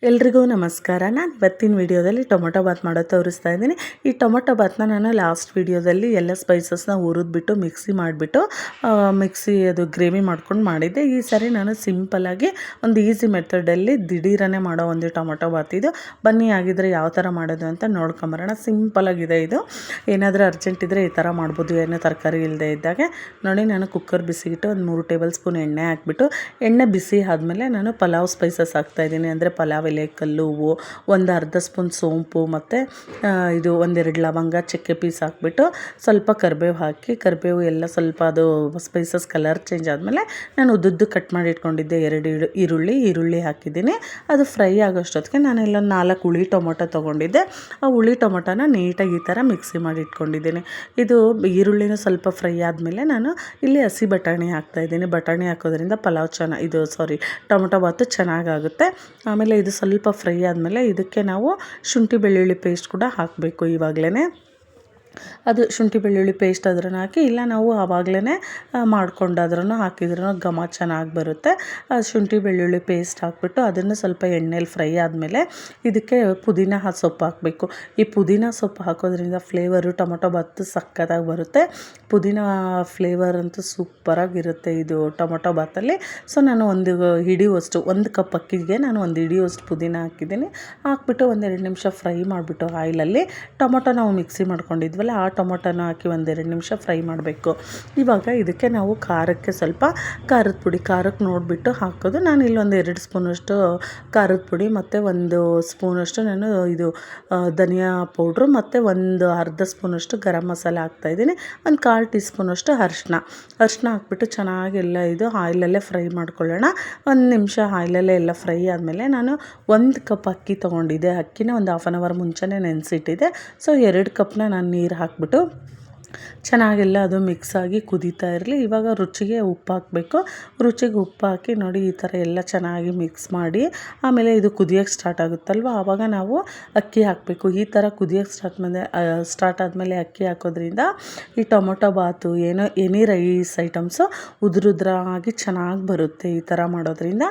ಎಲ್ರಿಗೂ ನಮಸ್ಕಾರ. ನಾನು ಇವತ್ತಿನ ವಿಡಿಯೋದಲ್ಲಿ ಟೊಮೊಟೊ ಬಾತ್ ಮಾಡೋದು ತೋರಿಸ್ತಾ ಇದ್ದೀನಿ. ಈ ಟೊಮೊಟೊ ಬಾತ್ನ ನಾನು ಲಾಸ್ಟ್ ವಿಡಿಯೋದಲ್ಲಿ ಎಲ್ಲ ಸ್ಪೈಸಸ್ನ ಹುರಿದ್ಬಿಟ್ಟು ಮಿಕ್ಸಿ ಅದು ಗ್ರೇವಿ ಮಾಡ್ಕೊಂಡು ಮಾಡಿದ್ದೆ. ಈ ಸಾರಿ ನಾನು ಸಿಂಪಲ್ಲಾಗಿ ಒಂದು ಈಸಿ ಮೆಥಡಲ್ಲಿ ದಿಢೀರನೇ ಮಾಡೋ ಒಂದು ಟೊಮೊಟೊ ಬಾತ್ ಇದು. ಬನ್ನಿ ಆಗಿದ್ರೆ ಯಾವ ಥರ ಮಾಡೋದು ಅಂತ ನೋಡ್ಕೊಂಬರೋಣ. ಸಿಂಪಲ್ಲಾಗಿದೆ ಇದು. ಏನಾದರೂ ಅರ್ಜೆಂಟ್ ಇದ್ದರೆ ಈ ಥರ ಮಾಡ್ಬೋದು, ಏನೋ ತರಕಾರಿ ಇಲ್ಲದೆ ಇದ್ದಾಗ. ನೋಡಿ, ನಾನು ಕುಕ್ಕರ್ ಬಿಸಿಗಿಟ್ಟು ಒಂದು 3 ಟೇಬಲ್ ಸ್ಪೂನ್ ಎಣ್ಣೆ ಹಾಕ್ಬಿಟ್ಟು, ಎಣ್ಣೆ ಬಿಸಿ ಆದಮೇಲೆ ನಾನು ಪಲಾವ್ ಸ್ಪೈಸಸ್ ಹಾಕ್ತಾಯಿದ್ದೀನಿ. ಅಂದರೆ ಪಲಾವ್ ಎಲೆ, ಕಲ್ಲು ಹೂವು, ಒಂದು ಅರ್ಧ ಸ್ಪೂನ್ ಸೋಂಪು ಮತ್ತು ಇದು ಒಂದೆರಡು ಲವಂಗ, ಚಕ್ಕೆ ಪೀಸ್ ಹಾಕ್ಬಿಟ್ಟು ಸ್ವಲ್ಪ ಕರಿಬೇವು ಹಾಕಿ, ಕರಿಬೇವು ಎಲ್ಲ ಸ್ವಲ್ಪ ಅದು ಸ್ಪೈಸಸ್ ಕಲರ್ ಚೇಂಜ್ ಆದಮೇಲೆ ನಾನು ಉದ್ದುದ್ದು ಕಟ್ ಮಾಡಿ ಇಟ್ಕೊಂಡಿದ್ದೆ 2 ಈರುಳ್ಳಿ ಹಾಕಿದ್ದೀನಿ. ಅದು ಫ್ರೈ ಆಗೋಷ್ಟೊತ್ತಿಗೆ ನಾನು ಇಲ್ಲೊಂದು 4 ಹುಳಿ ಟೊಮೊಟೊ ತೊಗೊಂಡಿದ್ದೆ. ಆ ಹುಳಿ ಟೊಮೊಟೊನ ನೀಟಾಗಿ ಈ ಥರ ಮಿಕ್ಸಿ ಮಾಡಿ ಇಟ್ಕೊಂಡಿದ್ದೀನಿ. ಇದು ಈರುಳ್ಳಿನೂ ಸ್ವಲ್ಪ ಫ್ರೈ ಆದಮೇಲೆ ನಾನು ಇಲ್ಲಿ ಹಸಿ ಬಟಾಣಿ ಹಾಕ್ತಾಯಿದ್ದೀನಿ. ಬಟಾಣಿ ಹಾಕೋದ್ರಿಂದ ಟೊಮೊಟೊ ಬಾತು ಚೆನ್ನಾಗಾಗುತ್ತೆ. ಆಮೇಲೆ ಇದು ಸ್ವಲ್ಪ ಫ್ರೈ ಆದಮೇಲೆ ಇದಕ್ಕೆ ನಾವು ಶುಂಠಿ ಬೆಳ್ಳುಳ್ಳಿ ಪೇಸ್ಟ್ ಕೂಡ ಹಾಕಬೇಕು. ಇವಾಗಲೇ ಅದು ಶುಂಠಿ ಬೆಳ್ಳುಳ್ಳಿ ಪೇಸ್ಟ್ ಆದ್ರೂ ಹಾಕಿ, ಇಲ್ಲ ನಾವು ಆವಾಗಲೇ ಮಾಡ್ಕೊಂಡಾದ್ರೂ ಹಾಕಿದ್ರೂ ಘಮ ಚೆನ್ನಾಗಿ ಬರುತ್ತೆ. ಶುಂಠಿ ಬೆಳ್ಳುಳ್ಳಿ ಪೇಸ್ಟ್ ಹಾಕ್ಬಿಟ್ಟು ಅದನ್ನು ಸ್ವಲ್ಪ ಎಣ್ಣೆಲಿ ಫ್ರೈ ಆದಮೇಲೆ ಇದಕ್ಕೆ ಪುದೀನ ಸೊಪ್ಪು ಹಾಕಬೇಕು. ಈ ಪುದೀನ ಸೊಪ್ಪು ಹಾಕೋದ್ರಿಂದ ಫ್ಲೇವರು ಟೊಮೊಟೊ ಬಾತು ಸಕ್ಕತ್ತಾಗಿ ಬರುತ್ತೆ. ಪುದೀನ ಫ್ಲೇವರ್ ಅಂತೂ ಸೂಪರಾಗಿರುತ್ತೆ ಇದು ಟೊಮೊಟೊ ಬಾತಲ್ಲಿ. ಸೊ ನಾನು ಒಂದು ಕಪ್ ಅಕ್ಕಿಗೆ ನಾನು 1 ಹಿಡಿಯುವಷ್ಟು ಪುದೀನ ಹಾಕಿದ್ದೀನಿ. ಹಾಕ್ಬಿಟ್ಟು 1-2 ನಿಮಿಷ ಫ್ರೈ ಮಾಡಿಬಿಟ್ಟು ಆಯಿಲಲ್ಲಿ ಟೊಮೊಟೊ ನಾವು ಮಿಕ್ಸಿ ಮಾಡ್ಕೊಂಡಿದ್ವಲ್ಲ ಆ ಟೊಮೊಟೊನ ಹಾಕಿ 1-2 ನಿಮಿಷ ಫ್ರೈ ಮಾಡಬೇಕು. ಇವಾಗ ಇದಕ್ಕೆ ನಾವು ಸ್ವಲ್ಪ ಖಾರದ ಪುಡಿ ನೋಡಿಬಿಟ್ಟು ಹಾಕೋದು. ನಾನು ಇಲ್ಲೊಂದು 2 ಸ್ಪೂನಷ್ಟು ಖಾರದ ಪುಡಿ ಮತ್ತು 1 ಸ್ಪೂನಷ್ಟು ನಾನು ಧನಿಯಾ ಪೌಡ್ರು ಮತ್ತು ಒಂದು ಅರ್ಧ ಸ್ಪೂನಷ್ಟು ಗರಂ ಮಸಾಲ ಹಾಕ್ತಾಯಿದ್ದೀನಿ. ಒಂದು 1/4 ಟೀ ಸ್ಪೂನಷ್ಟು ಅರಿಶಿನ ಹಾಕ್ಬಿಟ್ಟು ಚೆನ್ನಾಗೆಲ್ಲ ಇದು ಆಯಿಲಲ್ಲೇ ಫ್ರೈ ಮಾಡ್ಕೊಳ್ಳೋಣ. 1 ನಿಮಿಷ ಆಯಿಲಲ್ಲೇ ಎಲ್ಲ ಫ್ರೈ ಆದಮೇಲೆ ನಾನು 1 ಕಪ್ ಅಕ್ಕಿ ತೊಗೊಂಡಿದ್ದೆ. ಅಕ್ಕಿನ ಒಂದು ಹಾಫ್ ಆನ್ ಅವರ್ ಮುಂಚೆನೇ ನೆನೆಸಿಟ್ಟಿದ್ದೆ. ಸೊ 2 ಕಪ್ನ ನಾನು ನೀರು ಹಾಕ್ಬಿಟ್ಟು ಚೆನ್ನಾಗೆಲ್ಲ ಅದು ಮಿಕ್ಸ್ ಆಗಿ ಕುದೀತಾ ಇರಲಿ. ಇವಾಗ ರುಚಿಗೆ ಉಪ್ಪು ಹಾಕಬೇಕು. ರುಚಿಗೆ ಉಪ್ಪು ಹಾಕಿ ನೋಡಿ, ಈ ಥರ ಎಲ್ಲ ಚೆನ್ನಾಗಿ ಮಿಕ್ಸ್ ಮಾಡಿ ಆಮೇಲೆ ಇದು ಕುದಿಯೋಕ್ಕೆ ಸ್ಟಾರ್ಟ್ ಆಗುತ್ತಲ್ವ, ಆವಾಗ ನಾವು ಅಕ್ಕಿ ಹಾಕಬೇಕು. ಈ ಥರ ಕುದಿಯೋಕ್ಕೆ ಸ್ಟಾರ್ಟ್ ಆದಮೇಲೆ ಅಕ್ಕಿ ಹಾಕೋದ್ರಿಂದ ಈ ಟೊಮೊಟೊ ಬಾತು ಎನಿ ರೈಸ್ ಐಟಮ್ಸು ಉದುರುದ್ರಾಗಿ ಚೆನ್ನಾಗಿ ಬರುತ್ತೆ. ಈ ಥರ ಮಾಡೋದ್ರಿಂದ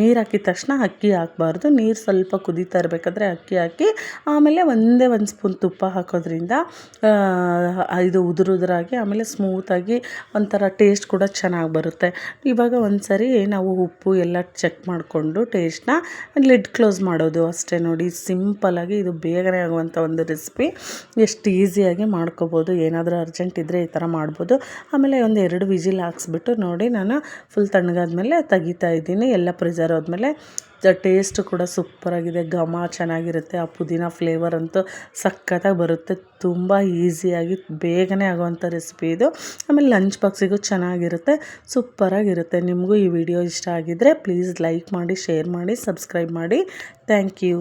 ನೀರು ಹಾಕಿದ ತಕ್ಷಣ ಅಕ್ಕಿ ಹಾಕಬಾರ್ದು. ನೀರು ಸ್ವಲ್ಪ ಕುದೀತಾ ಇರಬೇಕಾದ್ರೆ ಅಕ್ಕಿ ಹಾಕಿ ಆಮೇಲೆ 1 ಸ್ಪೂನ್ ತುಪ್ಪ ಹಾಕೋದ್ರಿಂದ ಇದು ಉದುರಾಗಿ ಆಮೇಲೆ ಸ್ಮೂತಾಗಿ ಒಂಥರ ಟೇಸ್ಟ್ ಕೂಡ ಚೆನ್ನಾಗಿ ಬರುತ್ತೆ. ಇವಾಗ ಒಂದ್ಸರಿ ನಾವು ಉಪ್ಪು ಎಲ್ಲ ಚೆಕ್ ಮಾಡಿಕೊಂಡು ಟೇಸ್ಟ್ನ ಲಿಡ್ ಕ್ಲೋಸ್ ಮಾಡೋದು ಅಷ್ಟೇ. ನೋಡಿ, ಸಿಂಪಲ್ಲಾಗಿ ಇದು ಬೇಗನೆ ಆಗುವಂಥ ಒಂದು ರೆಸಿಪಿ. ಎಷ್ಟು ಈಸಿಯಾಗಿ ಮಾಡ್ಕೋಬೋದು. ಏನಾದರೂ ಅರ್ಜೆಂಟ್ ಇದ್ದರೆ ಈ ಥರ ಮಾಡ್ಬೋದು. ಆಮೇಲೆ 1-2 ವಿಜಿಲ್ ಹಾಕ್ಸ್ಬಿಟ್ಟು ನೋಡಿ, ನಾನು ಫುಲ್ ತಣ್ಣಗಾದ್ಮೇಲೆ ತೆಗಿತಾ ಇದ್ದೀನಿ. ಎಲ್ಲ ಪ್ರೆಷರ್ ಹೋದ್ಮೇಲೆ ಟೇಸ್ಟ್ ಕೂಡ ಸೂಪರಾಗಿದೆ. ಘಮ ಚೆನ್ನಾಗಿರುತ್ತೆ. ಆ ಪುದೀನ ಫ್ಲೇವರ್ ಅಂತೂ ಸಖತ್ತಾಗಿ ಬರುತ್ತೆ. ತುಂಬ ಈಸಿಯಾಗಿ ಬೇಗನೆ ಆಗೋವಂಥ ರೆಸಿಪಿ ಇದು. ಆಮೇಲೆ ಲಂಚ್ ಬಾಕ್ಸಿಗೂ ಚೆನ್ನಾಗಿರುತ್ತೆ, ಸೂಪರಾಗಿರುತ್ತೆ. ನಿಮಗೂ ಈ ವಿಡಿಯೋ ಇಷ್ಟ ಆಗಿದ್ದರೆ ಪ್ಲೀಸ್ ಲೈಕ್ ಮಾಡಿ, ಶೇರ್ ಮಾಡಿ, ಸಬ್ಸ್ಕ್ರೈಬ್ ಮಾಡಿ. Thank you.